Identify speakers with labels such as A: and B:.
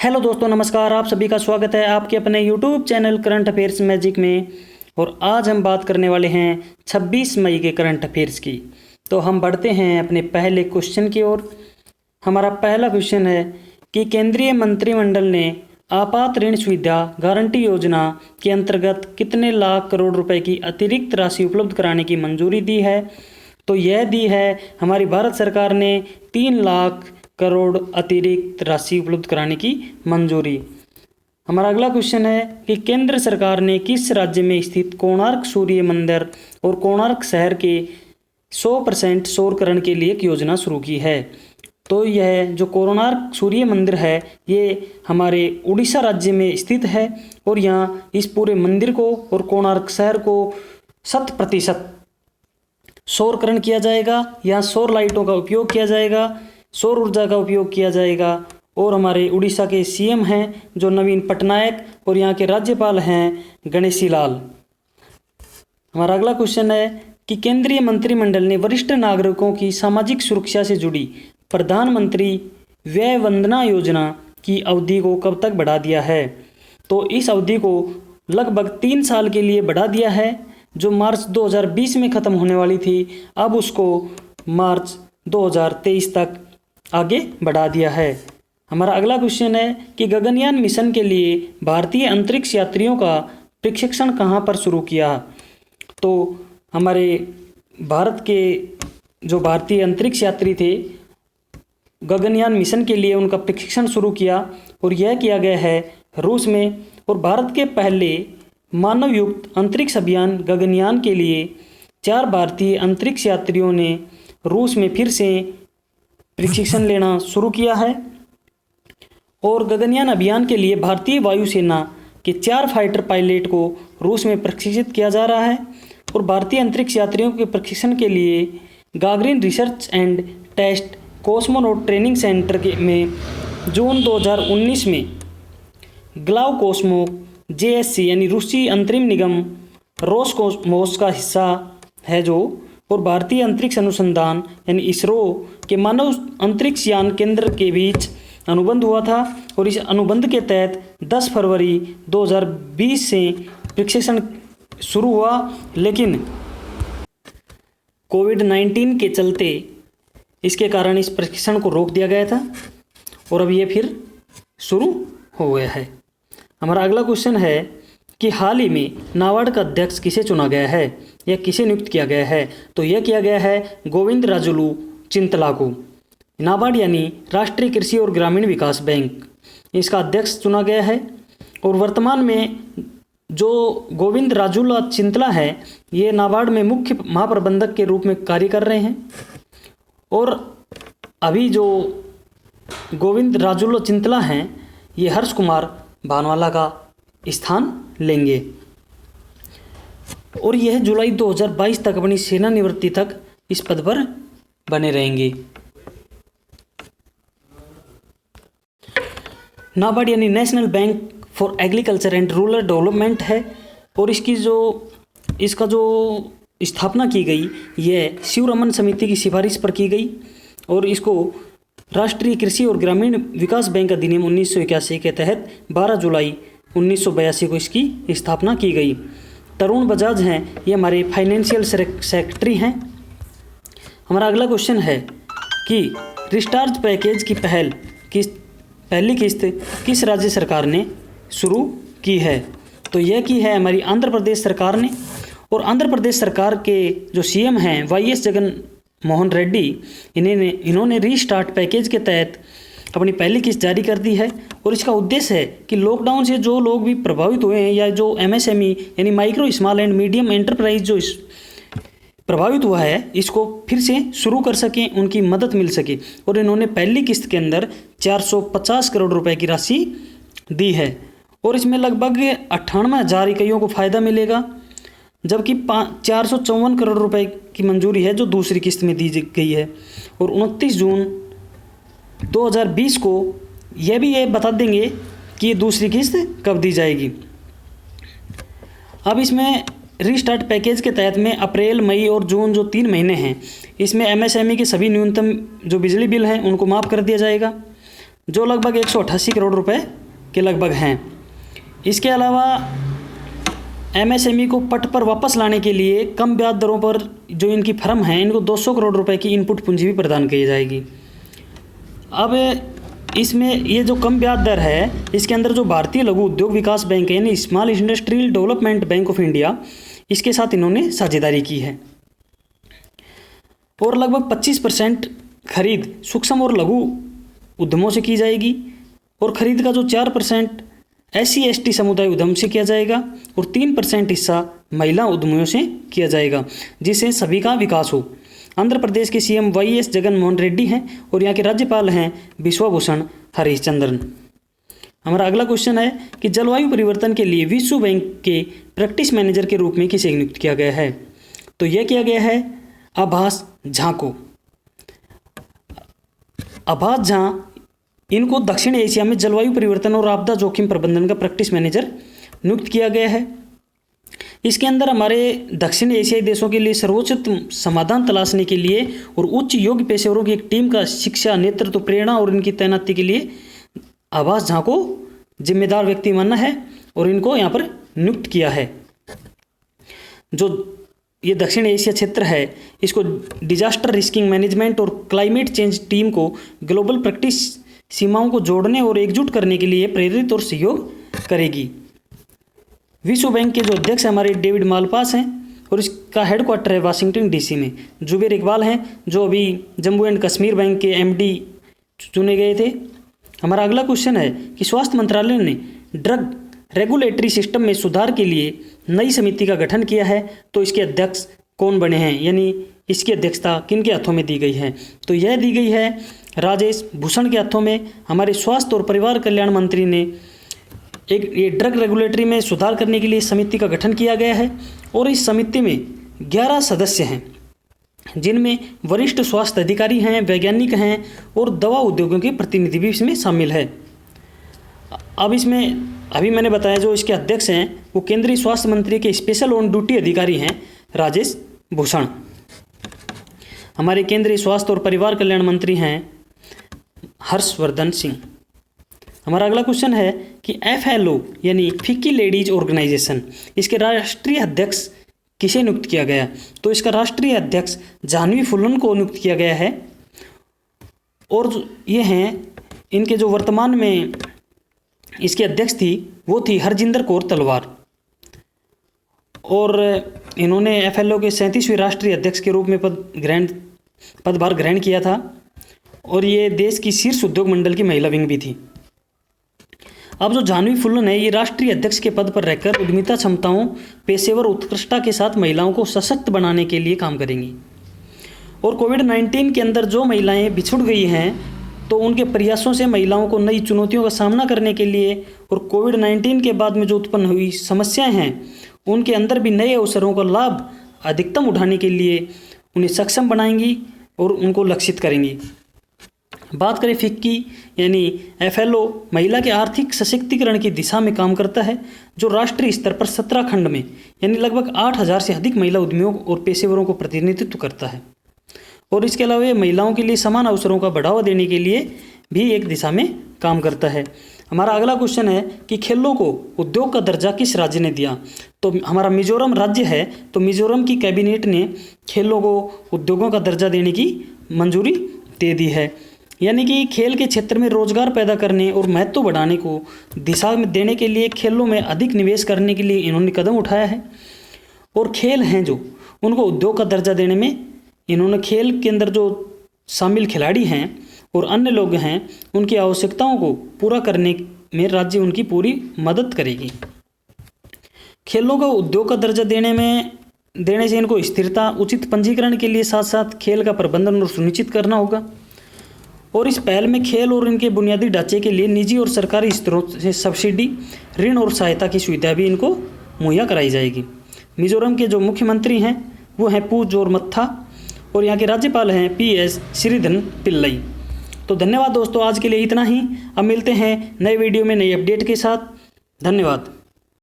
A: Hello दोस्तों, नमस्कार। आप सभी का स्वागत है आपके अपने YouTube channel current affairs magic में। और आज हम बात करने वाले हैं 26 मई के करंट अफेयर्स की। तो हम बढ़ते हैं अपने पहले क्वेश्चन की ओर। हमारा पहला क्वेश्चन है कि केंद्रीय मंत्रिमंडल ने आपात ऋण सुविधा गारंटी योजना के अंतर्गत कितने लाख करोड़ रुपए की अतिरिक्त राशि उपलब्ध कराने की मंजूरी दी है। तो यह दी है हमारी भारत सरकार ने 3 लाख करोड़ अतिरिक्त राशि उपलब्ध कराने की मंजूरी। हमारा अगला क्वेश्चन है कि केंद्र सरकार ने किस राज्य में स्थित कोणार्क सूर्य मंदिर और कोणार्क शहर के 100% सौरकरण के लिए एक योजना शुरू की है। तो यह जो कोणार्क सूर्य मंदिर है ये हमारे उड़ीसा राज्य में स्थित है और यहाँ इस पूरे मंदिर को और कोणार्क शहर को 100% सौरकरण किया जाएगा। यहाँ सौर लाइटों का उपयोग किया जाएगा, सौर ऊर्जा का उपयोग किया जाएगा। और हमारे उड़ीसा के सीएम हैं जो नवीन पटनायक और यहाँ के राज्यपाल हैं गणेशी लाल। हमारा अगला क्वेश्चन है कि केंद्रीय मंत्रिमंडल ने वरिष्ठ नागरिकों की सामाजिक सुरक्षा से जुड़ी प्रधानमंत्री व्यय वंदना योजना की अवधि को कब तक बढ़ा दिया है। तो इस अवधि को लगभग 3 साल के लिए बढ़ा दिया है। जो मार्च 2020 में ख़त्म होने वाली थी, अब उसको मार्च 2023 तक आगे बढ़ा दिया है। हमारा अगला क्वेश्चन है कि गगनयान मिशन के लिए भारतीय अंतरिक्ष यात्रियों का प्रशिक्षण कहाँ पर शुरू किया। तो हमारे भारत के जो भारतीय अंतरिक्ष यात्री थे, गगनयान मिशन के लिए उनका प्रशिक्षण शुरू किया और यह किया गया है रूस में। और भारत के पहले मानव युक्त अंतरिक्ष अभियान गगनयान के लिए 4 भारतीय अंतरिक्ष यात्रियों ने रूस में फिर से प्रशिक्षण लेना शुरू किया है। और गगनयान अभियान के लिए भारतीय वायुसेना के 4 फाइटर पायलट को रूस में प्रशिक्षित किया जा रहा है। और भारतीय अंतरिक्ष यात्रियों के प्रशिक्षण के लिए Gagarin research and test cosmonaut training centre में जून 2019 में ग्लावकोस्मो जेएससी यानी रूसी अंतरिम निगम रोसकोसमोस का हिस्सा है जो और भारतीय अंतरिक्ष अनुसंधान यानी इसरो के मानव अंतरिक्ष यान केंद्र के बीच अनुबंध हुआ था। और इस अनुबंध के तहत 10 फरवरी 2020 से प्रशिक्षण शुरू हुआ, लेकिन कोविड-19 के चलते इसके कारण इस प्रशिक्षण को रोक दिया गया था और अब ये फिर शुरू हो गया है। हमारा अगला क्वेश्चन है कि हाल ही में नाबार्ड का अध्यक्ष किसे चुना गया है या किसे नियुक्त किया गया है। तो यह किया गया है गोविंद राजुलू चिंतला को। नाबार्ड यानी राष्ट्रीय कृषि और ग्रामीण विकास बैंक, इसका अध्यक्ष चुना गया है। और वर्तमान में जो गोविंद राजुला चिंतला है ये नाबार्ड में मुख्य महाप्रबंधक के रूप में कार्य कर रहे हैं। और अभी जो गोविंद राजुला चिंतला हैं ये हर्ष कुमार भानवाला का स्थान लेंगे और यह जुलाई 2022 तक अपनी सेवानिवृत्ति तक इस पद पर बने रहेंगे। नाबार्ड यानी national bank for agriculture and rural development है और इसका जो स्थापना की गई यह शिवरमन समिति की सिफारिश पर की गई और इसको राष्ट्रीय कृषि और ग्रामीण विकास बैंक अधिनियम 1981 के तहत 12 जुलाई 1982 को इसकी स्थापना की गई। तरुण बजाज हैं, ये हमारे फाइनेंशियल सेक्रेटरी हैं। हमारा अगला क्वेश्चन है कि रिचार्ज पैकेज की पहली किस्त किस राज्य सरकार ने शुरू की है। तो यह की है हमारी आंध्र प्रदेश सरकार ने। और आंध्र प्रदेश सरकार के जो सीएम हैं वाईएस जगन मोहन रेड्डी, इन्होंने रीस्टार्ट पैकेज के तहत अपनी पहली किस्त जारी कर दी है। और इसका उद्देश्य है कि लॉकडाउन से जो लोग भी प्रभावित हुए हैं या जो एमएसएमई यानी micro small and medium enterprise जो प्रभावित हुआ है इसको फिर से शुरू कर सकें, उनकी मदद मिल सके। और इन्होंने पहली किस्त के अंदर 450 करोड़ रुपए की राशि दी है और इसमें लगभग 98,000 इकाइयों को फ़ायदा मिलेगा, जबकि 454 करोड़ रुपए की मंजूरी है जो दूसरी किस्त में दी गई है। और 29 जून 2020 को ये बता देंगे कि ये दूसरी किस्त कब दी जाएगी। अब इसमें रीस्टार्ट पैकेज के तहत में अप्रैल, मई और जून जो 3 महीने हैं इसमें एमएसएमई के सभी न्यूनतम जो बिजली बिल हैं उनको माफ़ कर दिया जाएगा। जो लगभग 188 करोड़ रुपए के लगभग हैं। इसके अलावा एमएसएमई को पट पर वापस लाने के लिए कम ब्याज दरों पर जो इनकी फर्म हैं इनको 200 करोड़ रुपए की इनपुट पूंजी भी प्रदान की जाएगी। अब इसमें ये जो कम ब्याज दर है इसके अंदर जो भारतीय लघु उद्योग विकास बैंक है यानी small industrial development bank of India, इसके साथ इन्होंने साझेदारी की है। और लगभग 25% खरीद सूक्ष्म और लघु उद्यमों से की जाएगी और खरीद का जो 4% SC/ST समुदाय उद्यम से किया जाएगा और 3% हिस्सा महिला उद्यमियों से किया जाएगा, जिससे सभी का विकास हो। आंध्र प्रदेश के CM YS जगन मोहन रेड्डी हैं और यहाँ के राज्यपाल हैं बिश्वभूषण हरिश्चंद्रन। हमारा अगला क्वेश्चन है कि जलवायु परिवर्तन के लिए विश्व बैंक के प्रैक्टिस मैनेजर के रूप में किसे नियुक्त किया गया है? तो यह किया गया है आभास झा को। आभास झा इनको दक्षिण एशिया में जलवायु परिवर्तन और आपदा जोखिम प्रबंधन का प्रैक्टिस मैनेजर नियुक्त किया गया है। इसके अंदर हमारे दक्षिण एशियाई देशों के लिए सर्वोच्च समाधान तलाशने के लिए और उच्च योग्य पेशेवरों की एक टीम का शिक्षा, नेतृत्व, प्रेरणा और इनकी तैनाती के लिए आभास झा को जिम्मेदार व्यक्ति मानना है और इनको यहाँ पर नियुक्त किया है। जो ये दक्षिण एशिया क्षेत्र है इसको डिजास्टर रिस्किंग मैनेजमेंट और क्लाइमेट चेंज टीम को ग्लोबल प्रैक्टिस सीमाओं को जोड़ने और एकजुट करने के लिए प्रेरित और सहयोग करेगी। विश्व बैंक के जो अध्यक्ष हमारे डेविड मालपास हैं और इसका हेडक्वार्टर है वाशिंगटन DC में। जुबेर इकबाल हैं जो अभी जम्मू एंड कश्मीर बैंक के MD चुने गए थे। हमारा अगला क्वेश्चन है कि स्वास्थ्य मंत्रालय ने ड्रग रेगुलेटरी सिस्टम में सुधार के लिए नई समिति का गठन किया है, तो इसके अध्यक्ष कौन बने हैं, यानी इसकी अध्यक्षता किन के हाथों में दी गई है? तो यह दी गई है राजेश भूषण के हाथों में। हमारे स्वास्थ्य और परिवार कल्याण मंत्री ने ये ड्रग रेगुलेटरी में सुधार करने के लिए समिति का गठन किया गया है और इस समिति में 11 सदस्य हैं, जिनमें वरिष्ठ स्वास्थ्य अधिकारी हैं, वैज्ञानिक हैं और दवा उद्योगों के प्रतिनिधि भी इसमें शामिल है। अब इसमें अभी मैंने बताया जो इसके अध्यक्ष हैं वो केंद्रीय स्वास्थ्य मंत्री के स्पेशल ऑन ड्यूटी अधिकारी हैं राजेश भूषण। हमारे केंद्रीय स्वास्थ्य और परिवार कल्याण मंत्री हैं हर्षवर्धन सिंह। हमारा अगला क्वेश्चन है कि FLO यानी फिक्की लेडीज ऑर्गेनाइजेशन, इसके राष्ट्रीय अध्यक्ष किसे नियुक्त किया गया? तो इसका राष्ट्रीय अध्यक्ष जाह्नवी फुल्लन को नियुक्त किया गया है और ये हैं इनके जो वर्तमान में इसके अध्यक्ष थी वो थी हरजिंदर कौर तलवार और इन्होंने FLO के 37वें राष्ट्रीय अध्यक्ष के रूप में पदभार ग्रहण किया था और ये देश की शीर्ष उद्योग मंडल की महिला विंग भी थी। अब जो जाह्नवी फुल्लन है ये राष्ट्रीय अध्यक्ष के पद पर रहकर उद्यमिता क्षमताओं, पेशेवर उत्कृष्टता के साथ महिलाओं को सशक्त बनाने के लिए काम करेंगी और कोविड-19 के अंदर जो महिलाएं बिछुड़ गई हैं तो उनके प्रयासों से महिलाओं को नई चुनौतियों का सामना करने के लिए और कोविड-19 के बाद में जो उत्पन्न हुई समस्याएं हैं उनके अंदर भी नए अवसरों का लाभ अधिकतम उठाने के लिए उन्हें सक्षम बनाएंगी और उनको लक्षित करेंगी। बात करें फिक्की यानी FLO महिला के आर्थिक सशक्तिकरण की दिशा में काम करता है, जो राष्ट्रीय स्तर पर 17 खंड में यानी लगभग 8000 से अधिक महिला उद्यमियों और पेशेवरों को प्रतिनिधित्व करता है और इसके अलावा ये महिलाओं के लिए समान अवसरों का बढ़ावा देने के लिए भी एक दिशा में काम करता है। हमारा अगला क्वेश्चन है कि खेलों को उद्योग का दर्जा किस राज्य ने दिया? तो हमारा मिजोरम राज्य है, तो मिजोरम की कैबिनेट ने खेलों को उद्योगों का दर्जा देने की मंजूरी दे दी है, यानी कि खेल के क्षेत्र में रोजगार पैदा करने और महत्व बढ़ाने को दिशा में देने के लिए खेलों में अधिक निवेश करने के लिए इन्होंने कदम उठाया है और खेल हैं जो उनको उद्योग का दर्जा देने में इन्होंने खेल के अंदर जो शामिल खिलाड़ी हैं और अन्य लोग हैं उनकी आवश्यकताओं को पूरा करने में राज्य उनकी पूरी मदद करेगी। खेलों को उद्योग का दर्जा देने से इनको स्थिरता, उचित पंजीकरण के लिए साथ साथ खेल का प्रबंधन और सुनिश्चित करना होगा और इस पहल में खेल और इनके बुनियादी ढांचे के लिए निजी और सरकारी स्रोत से सब्सिडी, ऋण और सहायता की सुविधा भी इनको मुहैया कराई जाएगी। मिजोरम के जो मुख्यमंत्री हैं वो हैं पू जोरमत्था और यहाँ के राज्यपाल हैं PS श्रीधरन पिल्लई। तो धन्यवाद दोस्तों, आज के लिए इतना ही। अब मिलते हैं नए वीडियो में नई अपडेट के साथ। धन्यवाद।